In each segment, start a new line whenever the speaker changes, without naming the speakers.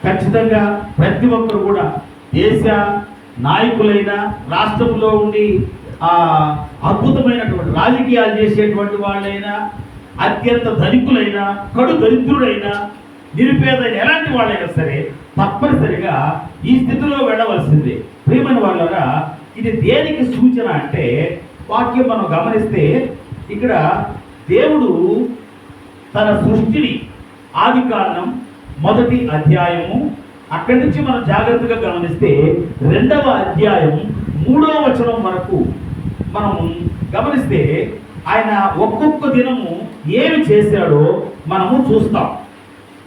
ఖచ్చితంగా ప్రతి ఒక్కరు కూడా దేశ నాయకులైనా రాష్ట్రంలో ఉండి అద్భుతమైనటువంటి రాజకీయాలు చేసేటువంటి వాళ్ళైనా అత్యంత ధనికులైనా కడు దరిద్రుడైనా నిరుపేదైన ఎలాంటి వాళ్ళైనా సరే తప్పనిసరిగా ఈ స్థితిలో వెళ్ళవలసిందే. ప్రియమైన వాళ్ళరా, ఇది దేనికి సూచన అంటే వాక్యం మనం గమనిస్తే ఇక్కడ దేవుడు తన సృష్టిని ఆదికాండం 1వ అధ్యాయము అక్కడి నుంచి మనం జాగ్రత్తగా గమనిస్తే 2వ అధ్యాయం 3వ వచనం వరకు మనం గమనిస్తే ఆయన ఒక్కొక్క దినము ఏమి చేశాడో మనము చూస్తాం.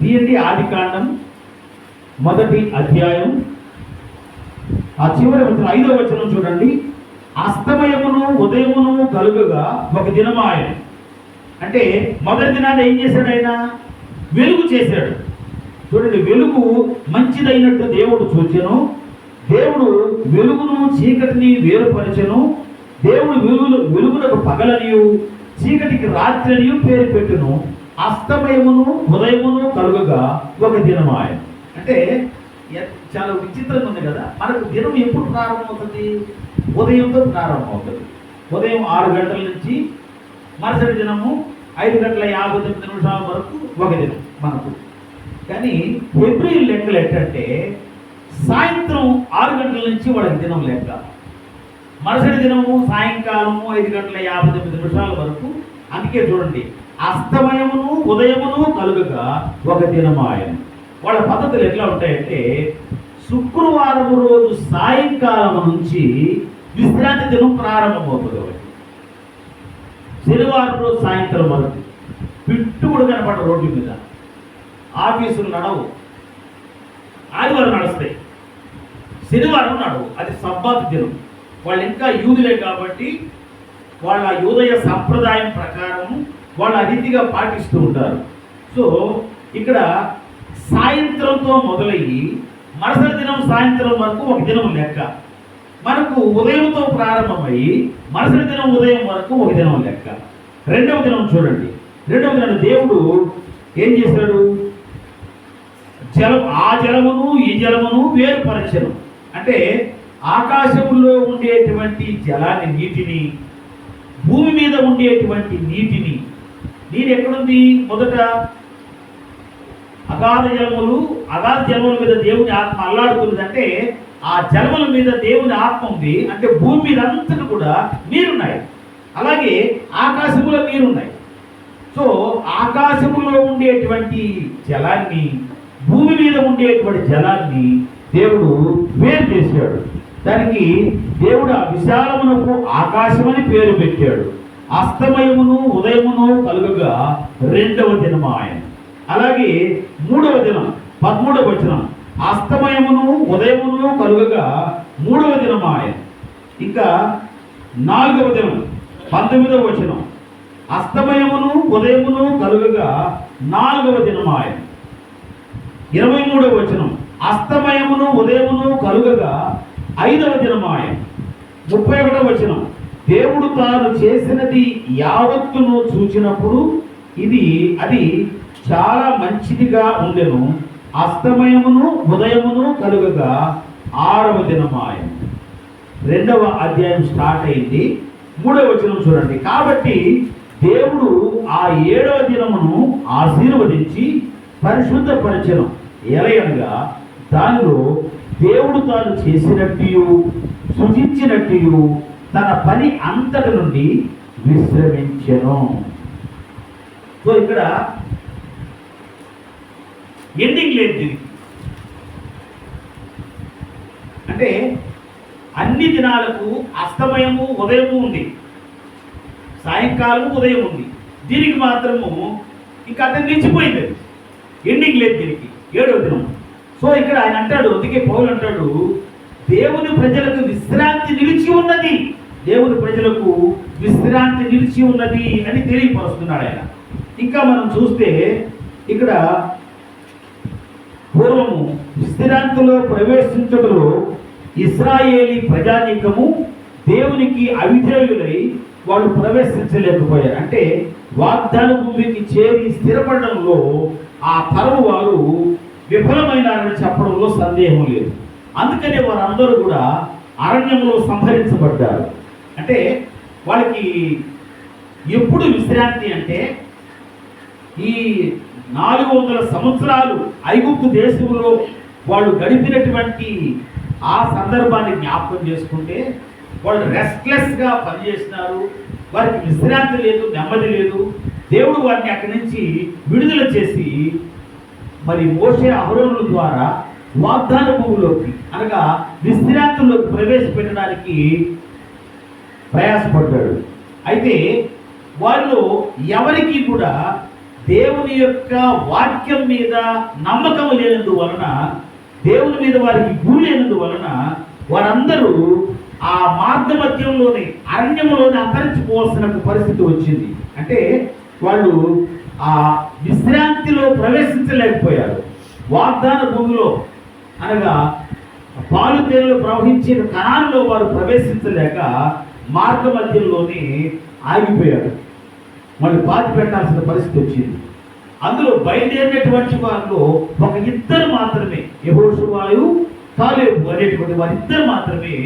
తీయండి ఆదికాండం 1వ అధ్యాయం ఆ చివరి వచనం 5వ వచనం చూడండి. అస్తమయమును ఉదయమును కలుగగా ఒక దినము ఆయన, అంటే మొదటి దినాన్ని ఏం చేశాడు? ఆయన వెలుగు చేశాడు. చూడండి, వెలుగు మంచిదైనట్టు దేవుడు చూచెను. దేవుడు వెలుగును చీకటిని వేరుపరచెను. దేవుడు వెలుగునకు పగలనియు చీకటికి రాత్రి అనియు పేరు పెట్టును. అస్తమయమును ఉదయమును కలుగగా ఒక దినము ఆయన. అంటే చాలా విచిత్రంగా ఉంది కదా. మనకు దినం ఎప్పుడు ప్రారంభమవుతుంది? ఉదయంతో ప్రారంభమవుతుంది. ఉదయం 6 గంటల నుంచి మరుసటి దినము 5:59 వరకు ఒక దినం మనకు. కానీ ఏప్రిల్ లెక్కలు ఏంటంటే సాయంత్రం 6 గంటల నుంచి వాళ్ళకి దినం లెక్క, మరుసటి దినము సాయంకాలము 5:59 వరకు. అందుకే చూడండి, అస్తమయమును ఉదయమును కలుగగా ఒక దినము ఆయన. వాళ్ళ పద్ధతులు ఎట్లా ఉంటాయంటే శుక్రవారం రోజు సాయంకాలం నుంచి విశ్రాంతి దినం ప్రారంభమవుతుంది. శనివారం రోజు సాయంత్రం వరకు పిట్టు కూడా కనపడ రోడ్ల మీద. ఆఫీసులు నడవు, ఆదివారం నడుస్తాయి, శనివారం నడవు. అది సబ్బాత్ దినం. వాళ్ళు ఇంకా యూదులే కాబట్టి వాళ్ళ యూదయ సంప్రదాయం ప్రకారం వాళ్ళ రీతిగా పాటిస్తూ ఉంటారు. సో ఇక్కడ సాయంత్రంతో మొదలయ్యి మరుసటి దినం సాయంత్రం వరకు ఒక దినం లెక్క. మనకు ఉదయంతో ప్రారంభమై మరుసటి దినం ఉదయం వరకు ఒక దినం లెక్క. 2వ దినం చూడండి. 2వ దినం దేవుడు ఏం చేశాడు? ఆ జలమును ఈ జలమును వేరుపరచెను. అంటే ఆకాశంలో ఉండేటువంటి జలాన్ని, నీటిని, భూమి మీద ఉండేటువంటి నీటిని. నీరు ఎక్కడుంది? మొదట అగాధ జలముల మీద దేవుని ఆత్మ అల్లాడుతుంది. అంటే ఆ జలముల మీద దేవుని ఆత్మ ఉంది. అంటే భూమి మీద అంతటా కూడా నీరున్నాయి. అలాగే ఆకాశములో నీరున్నాయి. సో ఆకాశములో ఉండేటువంటి జలాన్ని, భూమి మీద ఉండేటువంటి జలాన్ని దేవుడు వేరు చేశాడు. దానికి దేవుడు ఆ విశాలమునకు ఆకాశమని పేరు పెట్టాడు. అస్తమయమును ఉదయమును కలుగగా 2వ దినము ఆయన. అలాగే 3వ దినం 13వ వచనం, అస్తమయమును ఉదయమును కలుగగా 3వ దినము ఆయన. ఇంకా 4వ దినం 19వ వచనం, అస్తమయమును ఉదయమును కలుగగా 4వ దినము ఆయన. 23వ వచనం, అస్తమయమును ఉదయమును కలుగగా 5వ దినము ఆయన. 31వ వచనం, దేవుడు తాను చేసినది యావత్తును చూచినప్పుడు అది చాలా మంచిదిగా ఉండెను. అస్తమయమును ఉదయమును కలుగగా 6వ దినము ఆయన. 2వ అధ్యాయం స్టార్ట్ అయింది. 3వ వచనం చూడండి. కాబట్టి దేవుడు ఆ 7వ దినమును ఆశీర్వదించి పరిశుద్ధపరచెను. ఎలయనగా దానిలో దేవుడు తాను చేసినట్టు సృజించినట్టు తన పని అంతటి నుండి విశ్రమించెను. సో ఇక్కడ ఎండింగ్ లేదు దీనికి. అంటే అన్ని దినాలకు అస్తమయము ఉదయము ఉంది, సాయంకాలము ఉదయం ఉంది. దీనికి మాత్రము ఇంకా అతను నిలిచిపోయింది. ఎండింగ్ లేదు దీనికి. 7వ దినం. సో ఇక్కడ ఆయన అంటాడు, అందుకే పౌలు అంటాడు, దేవుని ప్రజలకు విశ్రాంతి నిలిచి ఉన్నది, దేవుని ప్రజలకు విశ్రాంతి నిలిచి ఉన్నది అని తెలియపరుస్తున్నాడు ఆయన. ఇంకా మనం చూస్తే ఇక్కడ పూర్వము విశ్రాంతిలో ప్రవేశించడంలో ఇశ్రాయేలీ ప్రజానీకము దేవునికి అవిధేయులై వాళ్ళు ప్రవేశించలేకపోయారు. అంటే వాగ్దాన భూమికి చేరి స్థిరపడడంలో ఆ తరం వారు విఫలమైనారని చెప్పడంలో సందేహం లేదు. అందుకనే వారందరూ కూడా అరణ్యంలో సంహరించబడ్డారు. అంటే వాళ్ళకి ఎప్పుడు విశ్రాంతి అంటే ఈ 400 సంవత్సరాలు ఐగుప్తు దేశంలో వాళ్ళు గడిపినటువంటి ఆ సందర్భాన్ని జ్ఞాపకం చేసుకుంటే వాళ్ళు రెస్ట్లెస్గా పనిచేసినారు. వారికి విశ్రాంతి లేదు, నెమ్మది లేదు. దేవుడు వారిని అక్కడి నుంచి విడుదల చేసి మరి మోషే అహరోనుల ద్వారా వాగ్దాన భూమిలోకి అనగా విశ్రాంతిలోకి ప్రవేశపెట్టడానికి ప్రయాసపడ్డాడు. అయితే వాళ్ళు ఎవరికి కూడా దేవుని యొక్క వాక్యం మీద నమ్మకం లేనందువలన, దేవుని మీద వారికి గురి లేనందువలన వారందరూ ఆ మార్గ మధ్యంలోనే అరణ్యంలోనే అంతరించిపోవాల్సిన పరిస్థితి వచ్చింది. అంటే వాళ్ళు ఆ విశ్రాంతిలో ప్రవేశించలేకపోయారు. వాగ్దాన భూమిలో అనగా పాలు తేనెలు ప్రవహించిన కణాలలో వారు ప్రవేశించలేక మార్గ మధ్యంలోనే ఆగిపోయారు. మళ్ళీ పాతి పెట్టాల్సిన పరిస్థితి వచ్చింది. అందులో బయలుదేరినటువంటి వారిలో ఒక ఇద్దరు మాత్రమే, యెహోషువాయు కాలేబు అనేటువంటి వారిద్దరు మాత్రమే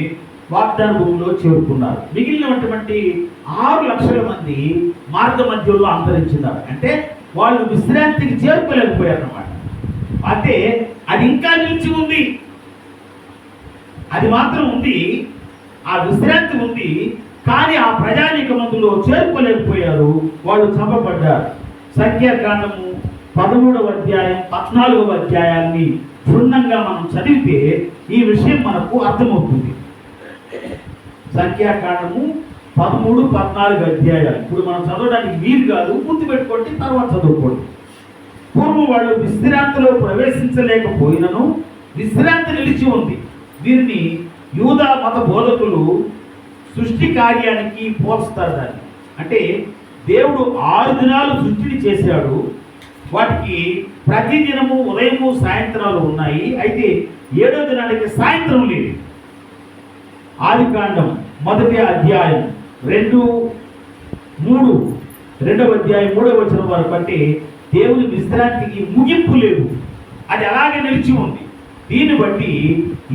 వాగ్దాన భూమిలో చేరుకున్నారు. మిగిలినటువంటి 6 లక్షల మంది మార్గ మధ్యలో అంతరించినారు. అంటే వాళ్ళు విశ్రాంతికి చేరుకోలేకపోయారు అన్నమాట. అంటే అది ఇంకా నిలిచి ఉంది, అది మాత్రం ఉంది, ఆ విశ్రాంతి ఉంది. కానీ ఆ ప్రజానీక మందులో చేరుకోలేకపోయారు, వాళ్ళు చంపబడ్డారు. సంఖ్యాకాండము 13వ అధ్యాయం 14వ అధ్యాయాన్ని క్షుణ్ణంగా మనం చదివితే ఈ విషయం మనకు అర్థమవుతుంది. సంఖ్యాకాండము 13, 14 అధ్యాయాలు ఇప్పుడు మనం చదవడానికి వీలు కాదు, గుర్తు పెట్టుకోండి, తర్వాత చదువుకోండి. పూర్వం వాళ్ళు విశ్రాంతిలో ప్రవేశించలేకపోయినను విశ్రాంతి నిలిచి ఉంది. వీరిని యూదా మత బోధకులు సృష్టి కార్యానికి పోల్స్తారు. దాన్ని అంటే దేవుడు 6 దినాలు సృష్టిని చేశాడు. వాటికి ప్రతి దినము ఉదయము సాయంత్రాలు ఉన్నాయి. అయితే 7వ దినానికి సాయంత్రం లేదు. ఆదికాండం 1వ అధ్యాయం 2-3 అధ్యాయం 3వ వచనం వరకు అంటే దేవుని విశ్రాంతికి ముగింపు లేదు, అది అలాగే నిలిచి ఉంది. దీన్ని బట్టి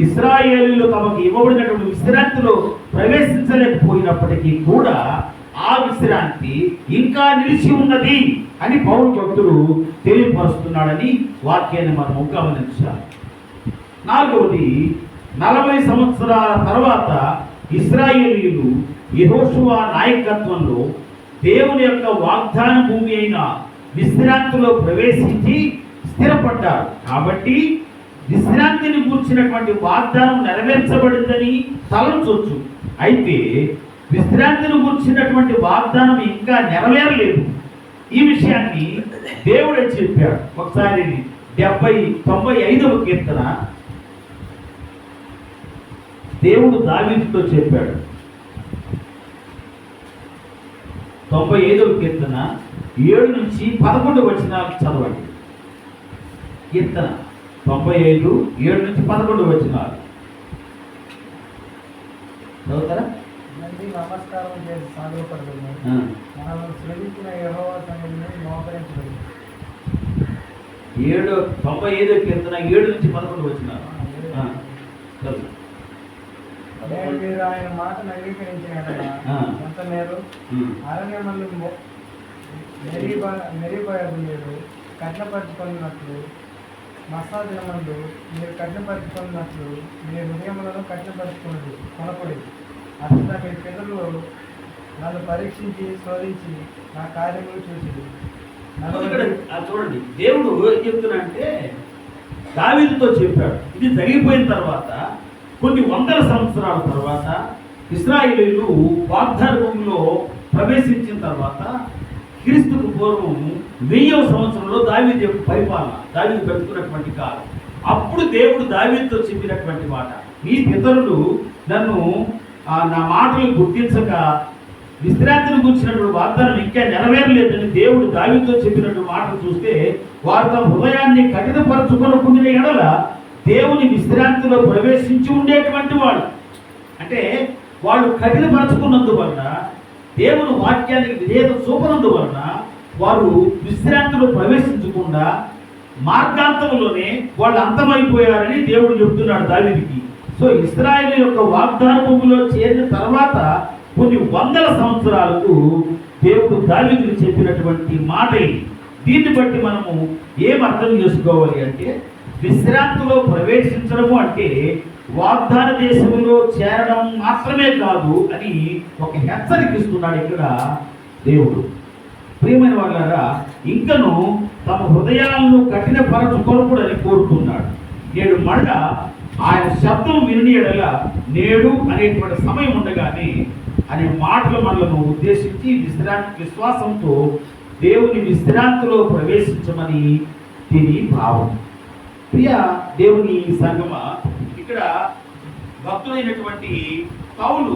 ఇశ్రాయేలీయులు తమకు ఇవ్వబడినటువంటి విశ్రాంతిలో ప్రవేశించలేకపోయినప్పటికీ కూడా ఆ విశ్రాంతి ఇంకా నిలిచి ఉన్నది అని పౌలు భక్తుడు తెలియపరుస్తున్నాడని వాక్యాన్ని మనం గమనించాలి. 4వది, 40 సంవత్సరాల తర్వాత ఇశ్రాయేలీయులు యెహోషువ నాయకత్వంలో దేవుని యొక్క వాగ్దాన భూమి అయిన విశ్రాంతిలో ప్రవేశించి స్థిరపడ్డారు. కాబట్టి విశ్రాంతిని కూర్చున్నటువంటి వాగ్దానం నెరవేర్చబడిందని తలంచొచ్చు. అయితే విశ్రాంతిని కూర్చున్నటువంటి వాగ్దానం ఇంకా నెరవేరలేదు. ఈ విషయాన్ని దేవుడే చెప్పాడు. ఒకసారి 95వ కీర్తన దేవుడు దావీదుతో చెప్పాడు. 95వ కీర్తన 7-11 వచనాలు చదవండి. కీర్తన 95, 7-11 వచనాలు చదువుతారా?
నమస్కారం చేసి సాగుపడుతుంది, మనం శ్రమించిన యెహోవా సన్నిధిని మోకరించదు.
95వ కీర్తన 7-11 వచనాలు చదువు.
నేను మీరు ఆయన మాటను అంగీకరించిన ఎంత మేలు. అరణ్యమందు మెరిపోయేది మీరు కఠినపరుచుకున్నట్లు, మసాదినమందు మీరు కఠినపరుచుకున్నట్లు మీ హృదయములను కఠినపరుచుకున్నది కొనపడి. అసలు మీ పిల్లలు నన్ను పరీక్షించి శోధించి నా కార్యములు చూసి
చూడండి. దేవుడు ఏం చెప్తున్నాడంటే దావీదుతో చెప్పాడు. ఇది జరిగిపోయిన తర్వాత కొన్ని 100 సంవత్సరాల తర్వాత ఇశ్రాయేలీయులు వాగ్దాన భూమిలో ప్రవేశించిన తర్వాత క్రీస్తుకు పూర్వం 1000వ సంవత్సరంలో దావీదు యొక్క పరిపాలన, దావీదు బ్రతుకున్నటువంటి కాలం. అప్పుడు దేవుడు దావీదుతో చెప్పినటువంటి మాట, ఈ పితరులు నన్ను నా మాటలు గుర్తించక విశ్రాంతిని కూర్చున్నటువంటి వాగ్దానం ఇంకా నెరవేరలేదని దేవుడు దావీదుతో చెప్పినటువంటి మాటలు చూస్తే వారు తమ హృదయాన్ని కఠినపరచుకొనకుండిన ఎడల దేవుని విశ్రాంతిలో ప్రవేశించి ఉండేటువంటి వాళ్ళు. అంటే వాళ్ళు కఠినపరచుకున్నందువలన, దేవుని వాక్యానికి విధేయత చూపనందువలన వారు విశ్రాంతిలో ప్రవేశించకుండా మార్గాంతంలోనే వాళ్ళు అంతమైపోయారని దేవుడు చెప్తున్నాడు దావీదుకి. సో ఇశ్రాయేలు యొక్క వాగ్దాన భూమిలో చేరిన తర్వాత కొన్ని వందల సంవత్సరాలకు దేవుడు దావీదుకు చెప్పినటువంటి మాట ఇది. దీన్ని బట్టి మనము ఏం అర్థం చేసుకోవాలి అంటే, విశ్రాంతిలో ప్రవేశించడము అంటే వాగ్దాన దేశంలో చేరడం మాత్రమే కాదు అని ఒక హెచ్చరిక ఇస్తున్నాడు ఇక్కడ దేవుడు. ప్రియమైన వాళ్ళారా, ఇంకను తమ హృదయాలను కఠినపరచుకొనకూడదని కోరుతున్నాడు. నేడు మళ్ళా ఆయన శబ్దం విని ఎడల నేడు అనేటువంటి సమయం ఉండగానే అనే మాటలు మనలను ఉద్దేశించి విశ్వాసంతో దేవుని విశ్రాంతిలో ప్రవేశించమని దీని భావం. ప్రియ దేవుని సంగమ, ఇక్కడ భక్తుడైనటువంటి పౌలు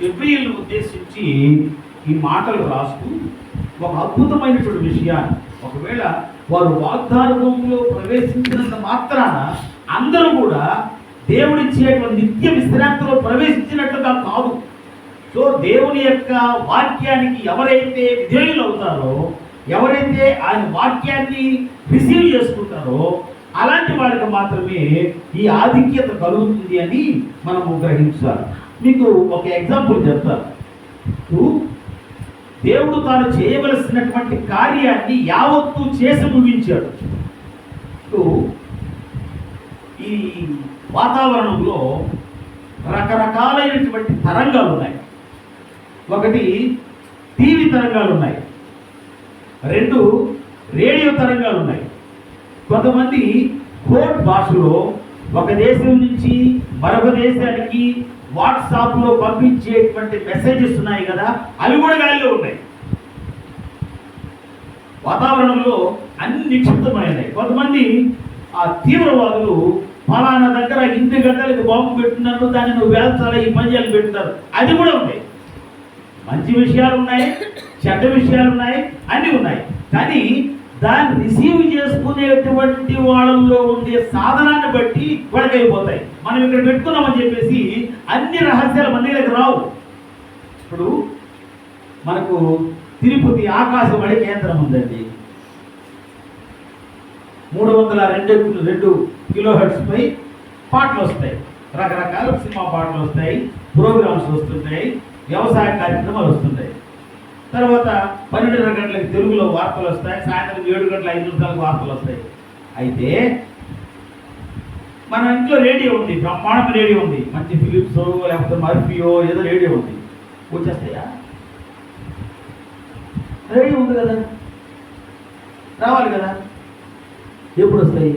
ఎబ్రీయులను ఉద్దేశించి ఈ మాటలు రాస్తూ ఒక అద్భుతమైనటువంటి విషయాన్ని, ఒకవేళ వారు వాగ్దాన భూమిలో ప్రవేశించినంత మాత్రాన అందరూ కూడా దేవుడిచ్చేటువంటి నిత్య విశ్రాంతిలో ప్రవేశించినట్లుగా కాదు. సో దేవుని యొక్క వాక్యానికి ఎవరైతే విధేయులు అవుతారో, ఎవరైతే ఆయన వాక్యాన్ని రిసీవ్ చేసుకుంటారో అలాంటి వారికి మాత్రమే ఈ ఆధిక్యత కలుగుతుంది అని మనము గ్రహించాలి. మీకు ఒక ఎగ్జాంపుల్ చెప్తాను. దేవుడు తాను చేయవలసినటువంటి కార్యాన్ని యావత్తు చేసి ముగించాడు. ఈ వాతావరణంలో రకరకాలైనటువంటి తరంగాలు ఉన్నాయి. ఒకటి టీవీ తరంగాలు ఉన్నాయి, రెండు రేడియో తరంగాలు ఉన్నాయి. కొంతమంది కోడ్ భాషలో ఒక దేశం నుంచి మరొక దేశానికి వాట్సాప్లో పంపించేటువంటి మెసేజెస్ ఉన్నాయి కదా, అవి కూడా గాలిలో ఉన్నాయి. వాతావరణంలో అన్ని నిక్షిప్తమైనవి. కొంతమంది ఆ తీవ్రవాదులు ఫలానా దగ్గర ఇంటి గంటలకు బాంబు పెట్టున్నారు, దాన్ని నువ్వు వేల్చాలి, ఈ పని చేయాలి పెట్టున్నారు, అది కూడా ఉన్నాయి. మంచి విషయాలు ఉన్నాయి, చెడ్డ విషయాలు ఉన్నాయి, అన్నీ ఉన్నాయి. కానీ దాన్ని రిసీవ్ చేసుకునేటువంటి వాళ్ళల్లో ఉండే సాధనాన్ని బట్టి గొడవైపోతాయి. మనం ఇక్కడ పెట్టుకున్నామని చెప్పేసి అన్ని రహస్యాలు మన దగ్గరకు రావు. ఇప్పుడు మనకు తిరుపతి ఆకాశవాణి కేంద్రం ఉందండి. 302 కిలోహెర్ట్జ్ పై పాటలు వస్తాయి, రకరకాల సినిమా పాటలు వస్తాయి, ప్రోగ్రామ్స్ వస్తుంటాయి, వ్యవసాయ కార్యక్రమాలు వస్తుంటాయి. తర్వాత 12 గంటలకు తెలుగులో వార్తలు వస్తాయి, సాయంత్రం 7:05 వార్తలు వస్తాయి. అయితే మన ఇంట్లో రేడియో ఉంది, బ్రహ్మాండం రేడియో ఉంది, మంచి ఫిలిప్స్ లేకపోతే మర్ఫియో ఏదో రేడియో ఉంది. వచ్చేస్తాయా? రేడియో ఉంది కదా, రావాలి కదా. ఎప్పుడు వస్తాయి?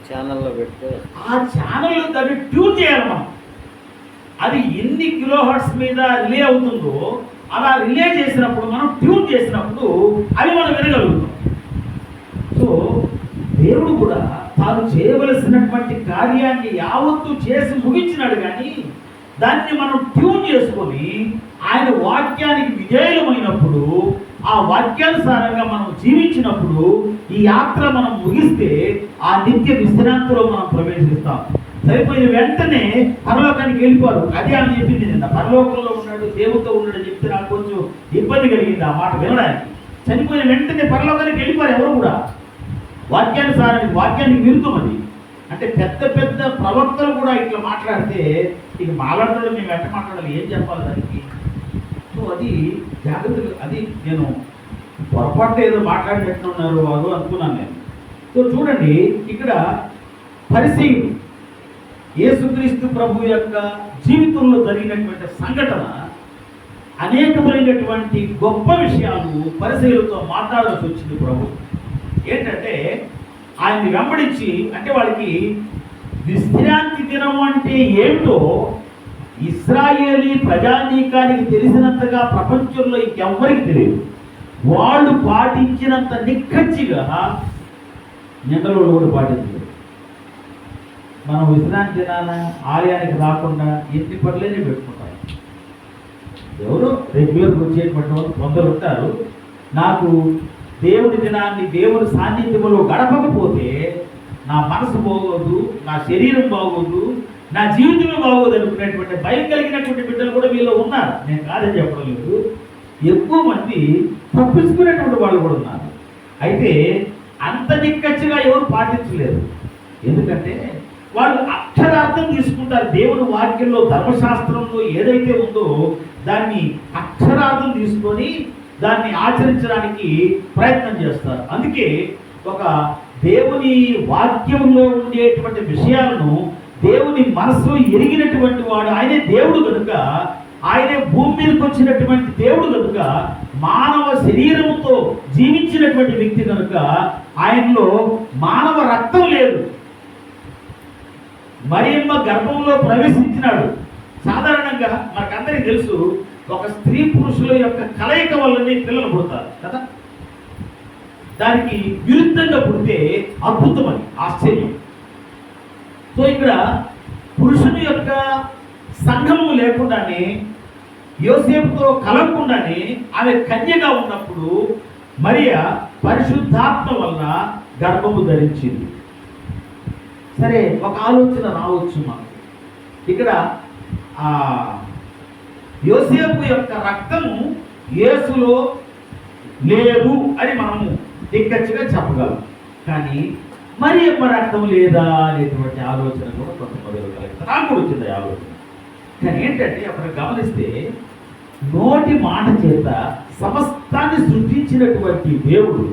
ఛానల్లో పెడితే
ఆ ఛానల్ దాన్ని ట్యూన్ చేయాలి మనం. అది ఎన్ని కిలోహర్ట్జ్ మీద రిలే అవుతుందో అలా రిలే చేసినప్పుడు, మనం ట్యూన్ చేసినప్పుడు అవి మనం వినగలుగుతాం. సో దేవుడు కూడా తాను చేయవలసినటువంటి కార్యాన్ని యావత్తు చేసి ముగించినాడు. కానీ దాన్ని మనం ట్యూన్ చేసుకొని ఆయన వాక్యానికి విధేయులమైనప్పుడు, ఆ వాక్యానుసారంగా మనం జీవించినప్పుడు ఈ యాత్ర మనం ముగిస్తే ఆ నిత్య విశ్రాంతిలో మనం ప్రవేశిస్తాం. సరిపోయిన వెంటనే పరలోకానికి వెళ్ళిపోరు. అదే ఆమె చెప్పింది నిన్న, పరలోకంలో ఉన్నాడు, దేవుడితో ఉన్నాడు చెప్తే నాకు కొంచెం ఇబ్బంది కలిగింది ఆ మాట వినడానికి. చనిపోయిన వెంటనే పరలోకానికి వెళ్ళిపోరు ఎవరు కూడా. వాక్యానికి విరుద్ధం అది. అంటే పెద్ద పెద్ద ప్రవక్తలు కూడా ఇట్లా మాట్లాడితే ఇక మాట్లాడతాడు, మేము వెంట మాట్లాడాలి, ఏం చెప్పాలి దానికి? సో అది జాగ్రత్తగా, అది నేను పొరపాటు ఏదో మాట్లాడినట్టున్నారు వారు అనుకున్నాను నేను. సో చూడండి, ఇక్కడ పరిసయ్యుడు యేసుక్రీస్తు ప్రభు యొక్క జీవితంలో జరిగినటువంటి సంఘటన, అనేకమైనటువంటి గొప్ప విషయాలు పరిసయ్యులతో మాట్లాడాల్సి వచ్చింది ప్రభు. ఏంటంటే ఆయన్ని వెంబడించి, అంటే వాళ్ళకి విశ్రాంతి దినం అంటే ఏమిటో ఇశ్రాయేలీ ప్రజానీకానికి తెలిసినంతగా ప్రపంచంలో ఇంకెవ్వరికి తెలియదు. వాళ్ళు పాటించినంత నిక్కచ్చిగా నిందలు కూడా పాటించారు. మనం విశ్రాంతి దినాన ఆలయానికి రాకుండా ఎన్ని పనులనే పెట్టుకుంటాం. ఎవరు రెగ్యులర్గా వచ్చేటువంటి వాళ్ళు కొందరు ఉంటారు. నాకు దేవుడి దినాన్ని దేవుని సాన్నిధ్యంలో గడపకపోతే నా మనసు బాగోదు, నా శరీరం బాగోదు, నా జీవితమే బాగోదు అనుకునేటువంటి భయం కలిగినటువంటి బిడ్డలు కూడా వీళ్ళు ఉన్నారు. నేను కాదని చెప్పడం లేదు. ఎక్కువ మంది తప్పించుకునేటువంటి వాళ్ళు కూడా ఉన్నారు. అయితే అంత నిక్కచ్చిగా ఎవరు పాటించలేరు. ఎందుకంటే వాళ్ళు అక్షరార్థం తీసుకుంటారు. దేవుని వాక్యంలో ధర్మశాస్త్రంలో ఏదైతే ఉందో దాన్ని అక్షరార్థం తీసుకొని దాన్ని ఆచరించడానికి ప్రయత్నం చేస్తారు. అందుకే ఒక దేవుని వాక్యంలో ఉండేటువంటి విషయాలను దేవుని మనసులో ఎరిగినటువంటి వాడు, ఆయనే దేవుడు కనుక, ఆయనే భూమి మీదకి వచ్చినటువంటి దేవుడు కనుక, మానవ శరీరముతో జీవించినటువంటి వ్యక్తి కనుక ఆయనలో మానవ రక్తం లేదు. మరియమ్మ గర్భంలో ప్రవేశించినాడు. సాధారణంగా మనకందరికీ తెలుసు, ఒక స్త్రీ పురుషుల యొక్క కలయిక వల్లనే పిల్లలు పుడతారు కదా. దానికి విరుద్ధంగా పుడితే అద్భుతమని, ఆశ్చర్యం. సో ఇక్కడ పురుషుని యొక్క సంఘము లేకుండానే, యోసేపుతో కలవకుండానే ఆమె కన్యగా ఉన్నప్పుడు మరియ పరిశుద్ధాత్మ వలన గర్భము ధరించింది. సరే, ఒక ఆలోచన రావచ్చు మనకు. ఇక్కడ యోసేపు యొక్క రక్తము యేసులో లేదు అని మనము దిగ్గచ్చిగా చెప్పగలం. కానీ మరి యొక్క రక్తం లేదా అనేటువంటి ఆలోచన కూడా కొంతమంది కలుగుతుంది. నాకు కూడా వచ్చింది ఆలోచన. కానీ ఏంటంటే అక్కడ గమనిస్తే, నోటి మాట చేత సమస్తాన్ని సృష్టించినటువంటి దేవుడు,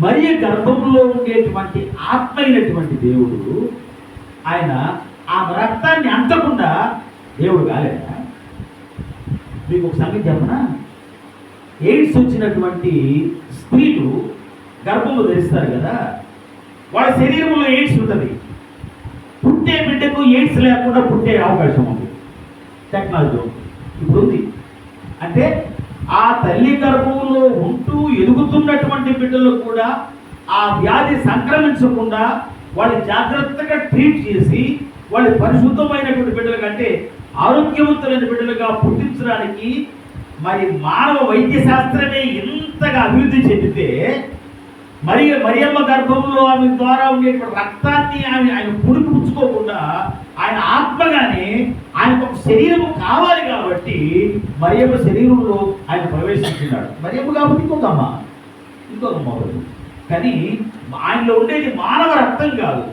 మరియ గర్భంలో ఉండేటువంటి ఆత్మ అయినటువంటి దేవుడు, ఆయన ఆ రక్తాన్ని అంటకుండా దేవుడు కాలేదా? మీకు ఒక సంగతి చెప్పనా? ఎయిడ్స్ వచ్చినటువంటి స్త్రీలు గర్భంలో ధరిస్తారు కదా, వాళ్ళ శరీరంలో ఎయిడ్స్ ఉంటుంది. పుట్టే బిడ్డకు ఎయిడ్స్ లేకుండా పుట్టే అవకాశం ఉంది. టెక్నాలజీ ఇప్పుడు ఉంది. అంటే ఆ తల్లి గర్భంలో ఉంటూ ఎదుగుతున్నటువంటి బిడ్డలు కూడా ఆ వ్యాధి సంక్రమించకుండా వాళ్ళు జాగ్రత్తగా ట్రీట్ చేసి వాళ్ళు పరిశుద్ధమైనటువంటి బిడ్డలు కంటే ఆరోగ్యవంతులైన బిడ్డలుగా పుట్టించడానికి మరి మానవ వైద్య శాస్త్రమే ఇంతగా అభివృద్ధి చెందితే, మరియమ్మ గర్భంలో ఆమె ద్వారా ఉండేటువంటి రక్తాన్ని ఆయన పుడిపుచ్చుకోకుండా ఆయన ఆత్మగానే ఆయనకు ఒక శరీరము కావాలి కాబట్టి మరియమ్మ శరీరంలో ఆయన ప్రవేశించినాడు. మరియమ్మ కాబట్టి ఇంకొక మొదలు. కానీ ఆయనలో ఉండేది మానవ రక్తం కాదు,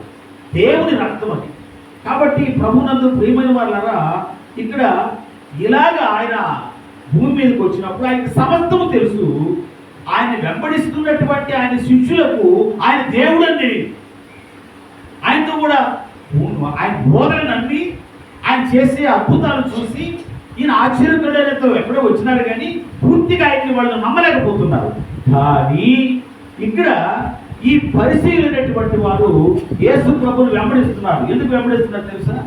దేవుని రక్తం అది. కాబట్టి ప్రభునందు ప్రియమైన వాళ్ళరా, ఇక్కడ ఇలాగ ఆయన భూమి మీదకి వచ్చినప్పుడు ఆయనకి సమస్తము తెలుసు. ఆయన వెంబడిస్తున్నటువంటి ఆయన శిష్యులకు ఆయన దేవుడు అని తెలియదు. ఆయనతో కూడా ఆయన బోధన నమ్మి ఆయన చేసే అద్భుతాలు చూసి ఈయన ఆశ్చర్యకరులతో ఎక్కడో వచ్చినారు, కానీ పూర్తిగా ఆయన్ని వాళ్ళు నమ్మలేకపోతున్నారు. కానీ ఇక్కడ ఈ పరిశీలనటువంటి వారు యేసు ప్రభువును వెంబడిస్తున్నారు. ఎందుకు వెంబడిస్తున్నారు తెలుసా?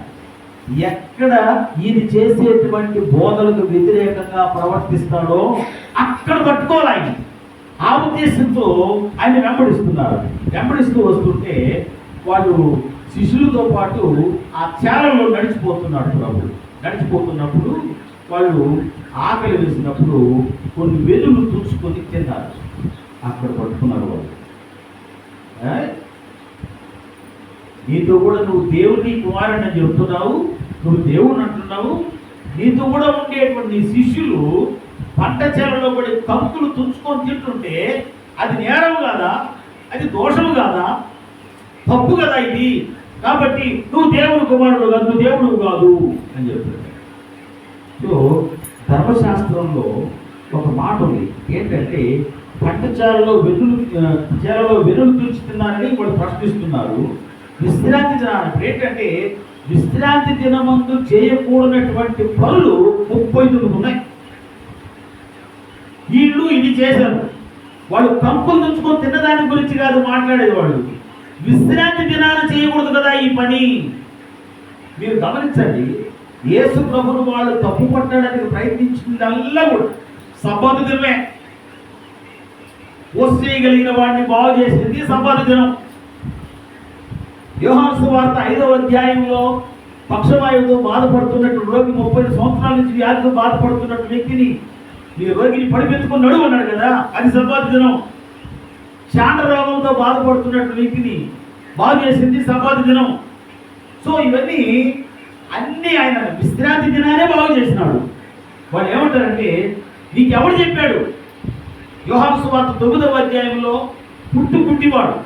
ఎక్కడ ఈయన చేసేటువంటి బోధలకు వ్యతిరేకంగా ప్రవర్తిస్తాడో అక్కడ పట్టుకోవాలి ఆయన. ఆ ఉద్దేశంతో ఆయన వెంబడిస్తున్నారు. వెంబడిస్తూ వస్తుంటే వాళ్ళు శిష్యులతో పాటు ఆ చేలలో నడిచిపోతున్నాడు ప్రభు. నడిచిపోతున్నప్పుడు వాళ్ళు ఆకలి వేసినప్పుడు కొన్ని వెలుగులు తుడుచుకొని తిన్నారు. అక్కడ పట్టుకున్నారు వాళ్ళు. నీతో కూడా నువ్వు దేవుని కుమారుని అని చెప్తున్నావు, నువ్వు దేవుని అంటున్నావు, నీతో కూడా ఉండేటువంటి నీ శిష్యులు పంట చేలలో పడి కంకులు తుంచుకొని తింటుంటే అది నేరం కాదా? అది దోషము కాదా? తప్పు కదా ఇది. కాబట్టి నువ్వు దేవుని కుమారుడు కాదు, నువ్వు దేవుడు కాదు అని చెప్తున్నాడు. సో ధర్మశాస్త్రంలో ఒక మాట ఉంది. ఏంటంటే పంట చేలలో వెన్నులు తుంచుతున్నారని వాళ్ళు ప్రశ్నిస్తున్నారు. విశ్రాంతి దినాన్ని ఏంటంటే విశ్రాంతి దినమందు చేయకూడనటువంటి పనులు 39 ఉన్నాయి. వీళ్ళు ఇది చేశారు. వాళ్ళు కంపులు తుంచుకొని తిన్నదాని గురించి కాదు మాట్లాడేది. వాళ్ళు విశ్రాంతి దినాన్ని చేయకూడదు కదా ఈ పని. మీరు గమనించండి, యేసు ప్రభువును వాళ్ళు తప్పు పట్టడానికి ప్రయత్నించిందల్లా కూడా సబ్బాతు దినమే. చేయగలిగిన వాడిని బాగు చేసింది సబ్బాతు దినం. యోహాను సువార్త 5వ అధ్యాయంలో పక్షవాయువుతో బాధపడుతున్నట్టు రోగి 30 సంవత్సరాల నుంచి వ్యాధితో బాధపడుతున్నట్టు వ్యక్తిని ఈ రోగిని పడిపెత్తుకొని నడువు అన్నాడు కదా, అది సబ్బాతు దినం. శాండ రోగంతో బాధపడుతున్నట్టు వ్యక్తిని బాగు చేసింది సబ్బాతు దినం. సో ఇవన్నీ అన్నీ ఆయన విశ్రాంతి దినానే బాగు చేసినాడు. వాళ్ళు ఏమంటారంటే నీకు ఎవడు చెప్పాడు? యోహాను సువార్త 9వ అధ్యాయంలో పుట్టివాడు